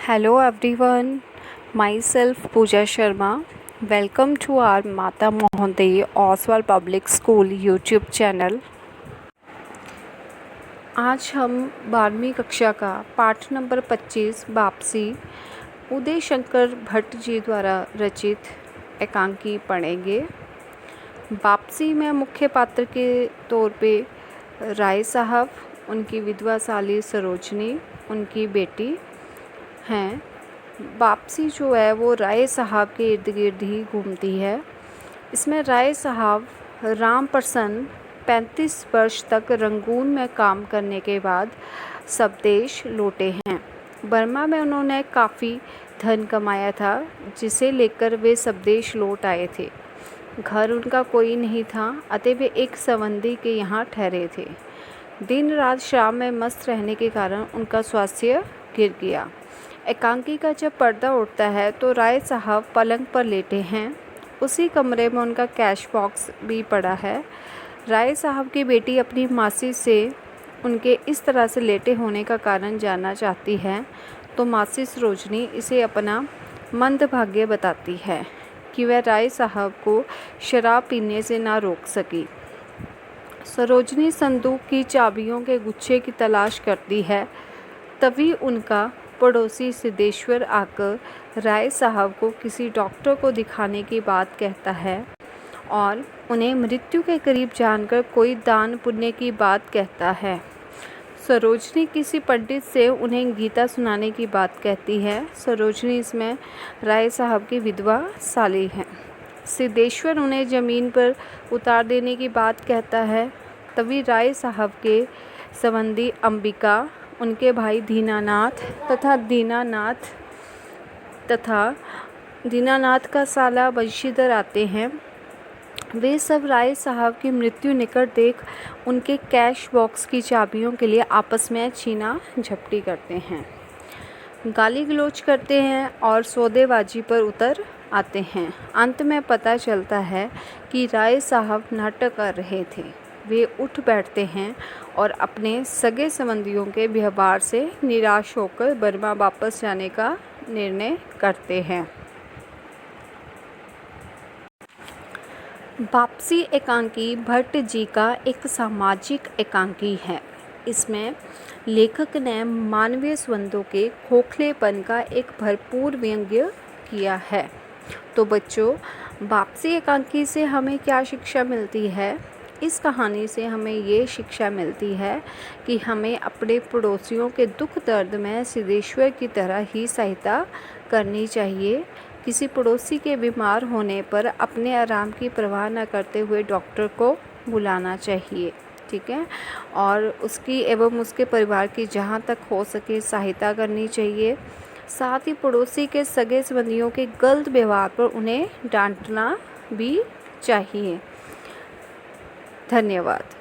Hello everyone, myself Pooja Sharma. Welcome to our Mata Mohanty Oswald Public School YouTube channel. आज हम 12वीं कक्षा का पाठ नंबर 25 वापसी उदय शंकर भट्ट जी द्वारा रचित एकांकी पढ़ेंगे। वापसी में मुख्य पात्र के तौर पे राय साहब, उनकी विधवा साली सरोजनी, उनकी बेटी हैं। वापसी जो है वो राय साहब के इर्द गिर्द ही घूमती है। इसमें राय साहब राम प्रसन्न 35 वर्ष तक रंगून में काम करने के बाद स्वदेश लौटे हैं। बर्मा में उन्होंने काफ़ी धन कमाया था, जिसे लेकर वे स्वदेश लौट आए थे। घर उनका कोई नहीं था, अतः वे एक संबंधी के यहाँ ठहरे थे। दिन रात शराब में मस्त रहने के कारण उनका स्वास्थ्य गिर गया। एकांकी का जब पर्दा उठता है तो राय साहब पलंग पर लेटे हैं। उसी कमरे में उनका कैश बॉक्स भी पड़ा है। राय साहब की बेटी अपनी मासी से उनके इस तरह से लेटे होने का कारण जानना चाहती है, तो मासी सरोजनी इसे अपना मंदभाग्य बताती है कि वह राय साहब को शराब पीने से ना रोक सकी। सरोजनी संदूक की चाबियों के गुच्छे की तलाश करती है। तभी उनका पड़ोसी सिद्धेश्वर आकर राय साहब को किसी डॉक्टर को दिखाने की बात कहता है और उन्हें मृत्यु के करीब जानकर कोई दान पुण्य की बात कहता है। सरोजनी किसी पंडित से उन्हें गीता सुनाने की बात कहती है। सरोजनी इसमें राय साहब की विधवा साली है। सिद्धेश्वर उन्हें ज़मीन पर उतार देने की बात कहता है। तभी राय साहब के संबंधी अंबिका, उनके भाई दीनानाथ तथा दीनानाथ का साला बंशीधर आते हैं। वे सब राय साहब की मृत्यु निकट देख उनके कैश बॉक्स की चाबियों के लिए आपस में छीना झपटी करते हैं, गाली गलौज करते हैं और सौदेबाजी पर उतर आते हैं। अंत में पता चलता है कि राय साहब नाटक कर रहे थे। वे उठ बैठते हैं और अपने सगे संबंधियों के व्यवहार से निराश होकर बर्मा वापस जाने का निर्णय करते हैं। वापसी एकांकी भट्ट जी का एक सामाजिक एकांकी है। इसमें लेखक ने मानवीय संबंधों के खोखलेपन का एक भरपूर व्यंग्य किया है। तो बच्चों, वापसी एकांकी से हमें क्या शिक्षा मिलती है? इस कहानी से हमें ये शिक्षा मिलती है कि हमें अपने पड़ोसियों के दुख दर्द में सिद्धेश्वर की तरह ही सहायता करनी चाहिए। किसी पड़ोसी के बीमार होने पर अपने आराम की परवाह न करते हुए डॉक्टर को बुलाना चाहिए, ठीक है, और उसकी एवं उसके परिवार की जहाँ तक हो सके सहायता करनी चाहिए। साथ ही पड़ोसी के सगे संबंधियों के गलत व्यवहार पर उन्हें डांटना भी चाहिए। धन्यवाद।